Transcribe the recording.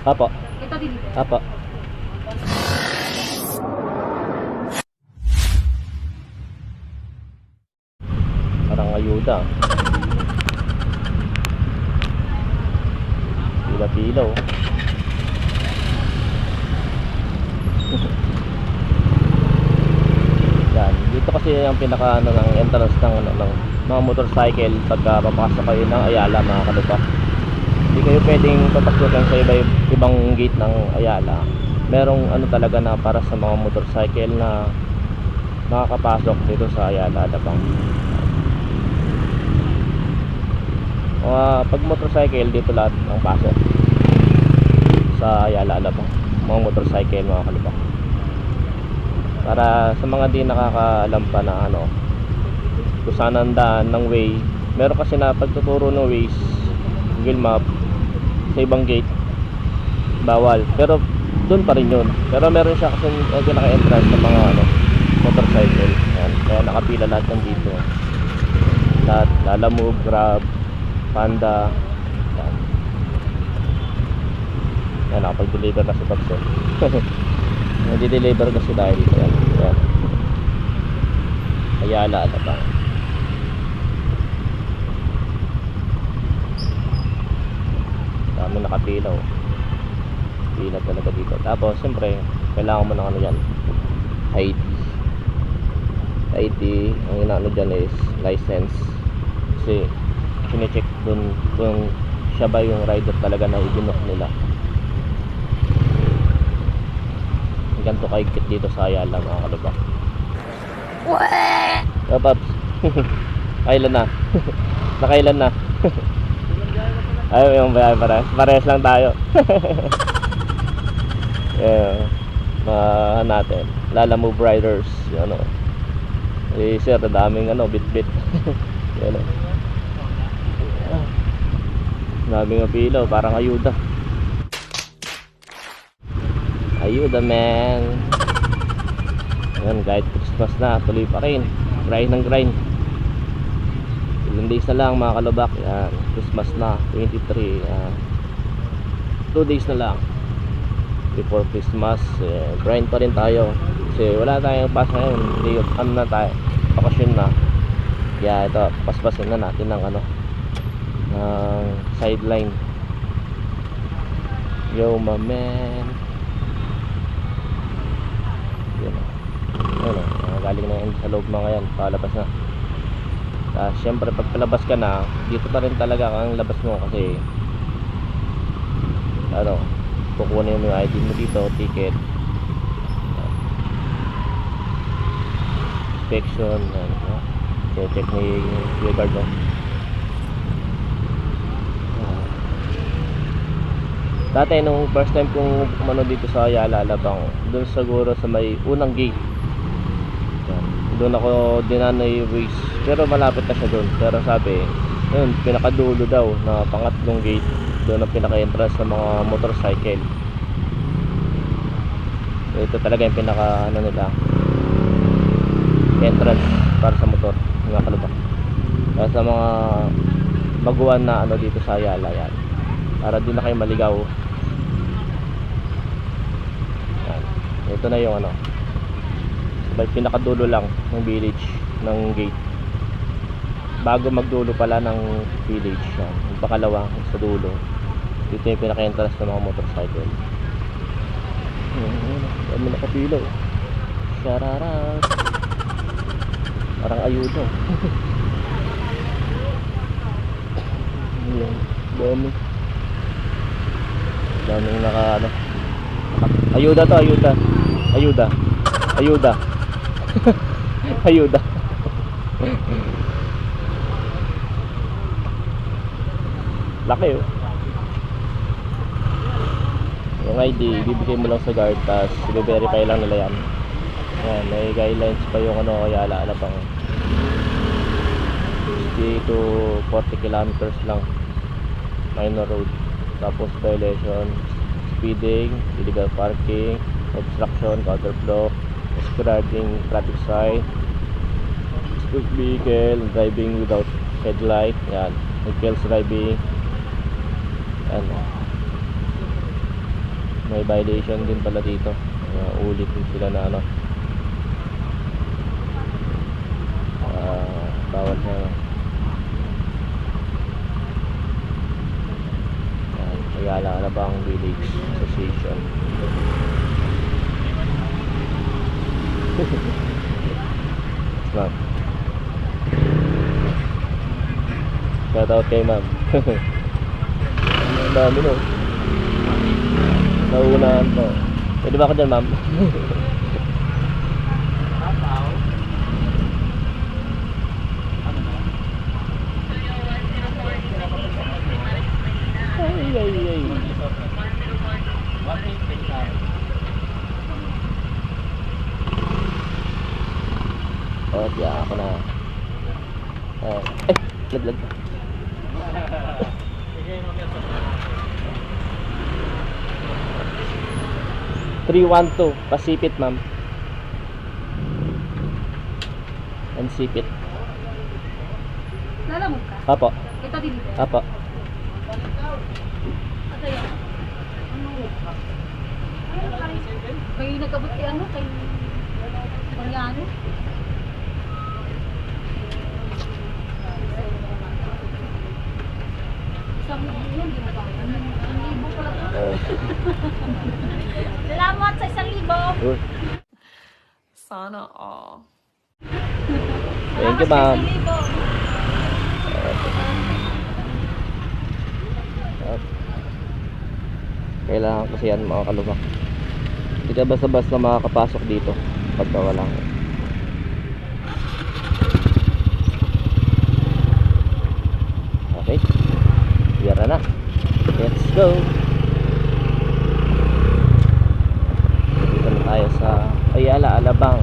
Apo. Ito din. Apo. Parang ayuda. Pila-pila oh. Yan, dito kasi ang pinaka ano ng entrance ng ano ng mga motorcycle pagka papasok kayo ng Ayala mga kalupa. Hindi kayo pwedeng papasukin sa ibang gate ng Ayala. Merong ano talaga na para sa mga motorcycle na makakapasok dito sa Ayala Alabang. Pag motorcycle dito lahat ang pasok sa Ayala Alabang, mga motorcycle mga kalupa. Para sa mga di nakakaalam pa na ano kung saan ang daan ng way, meron kasi na pagtuturo ng ways Google Map sa ibang gate bawal, pero doon pa rin yun. Pero meron siya kasi pinaka-entrance ng mga ano motorcycle. Yan, kaya nakapila lahat ng dito. Lahat, Lalamove, Grab, Panda. Yan. Yan, nakapag-deliver na si Babso. Nag-deliver kasi dahil dito. Yan. Yan. Ayala Alabang. Dami nakapila oh. Pila talaga dito. Tapos siyempre kailangan mo ng ano yan, ID. ID, ang inaano dyan is license. Kasi sine-check dun kung siya ba yung rider talaga na ibinok nila. Ganito kahigpit dito sa Ayala mga kalupa. Oh, Paps. Kailan na? Nakailan na? Ay, yung parehas lang tayo. Natin Lalamove Riders, ano. Eh sir, daming ano, bit-bit. Yan oh. Daming apilo, parang ayuda. Ayuda man. Yan, kahit Christmas na, tuloy pa rin. Grind ng grind. Ilang days na lang mga kalubak. Yan, Christmas na, 23. 2 days na lang before Christmas. Grind pa rin tayo. Kasi wala tayong pass ngayon. Hindi, ano na tayo, bakasyon na. Kaya ito, paspasin na natin ng ano, ng sideline. Yo my man. Yan o, galing na yan sa loob mga yan, palabas na. Siyempre pag palabas ka na, dito pa rin talaga ang labas mo kasi ano, kukunin mo yung ID mo dito, ticket, inspection, check ni yung guard mo. Dati nung first time kong kumano dito sa Ayala Alabang, doon siguro sa may unang gate. Yan. Doon ako dinanoy ways, pero malapit na siya doon. Pero sabi, yun, pinakadulo daw na pangatlong gate. Doon ang pinaka-entrance ng mga motorcycle. Ito talaga yung pinaka ano nila, entrance para sa motor, mga kalubak. Kaya sa mga baguhan na ano dito sa Ayala yan, para di na kayo maligaw. Yan. Ito na yung ano, may pinakadulo lang ng village ng gate. Bago magdulo pala ng village yan, yung pakalawa sa dulo. Dito yung pinaka-entrance ng mga motorcycle. Dami nakapila oh. Shararat. Parang ayuda. Yan, dami. Daming naka ano. Ayuda to, ayuda. Ayuda. Ayuda. Ayuda. Laki oh. Yung ID, bibigay mo lang sa guard, tapos i-verify lang nila yan. Yan, may guidelines pa yung ano, Ayala Alabang. 50 to 40 kilometers lang. Minor road. Tapos violation, speeding, illegal parking, obstruction, counterflow, disregarding traffic sign, spook vehicle, driving without headlight, yan, reckless driving, yan. may violation din pala dito. Ulit din sila na ano. Bawal na Ayala Alabang Village Association. Ma'am, shout out kay ma'am. Ang dami no. Nauunahan po. Pwede ba ako dyan ma'am? Ay. Oh, diyan ako na. Laglag. 312 Pasipit ma'am. And sipit. Lalamog ka? Apo. Ito din dito. Apo. Ito yan. May nagkabot kay ano? Kay Mariano? Isang yun, di mo ba? Ang libo pala ito. Salamat sa 1,000. Sana all. Thank you ma'am. Kailangan kasi yan mga kalubak. Hindi ka basta-basta makakapasok dito pagka walang. Okay, tira na. Let's go. Dito na tayo sa Ayala Alabang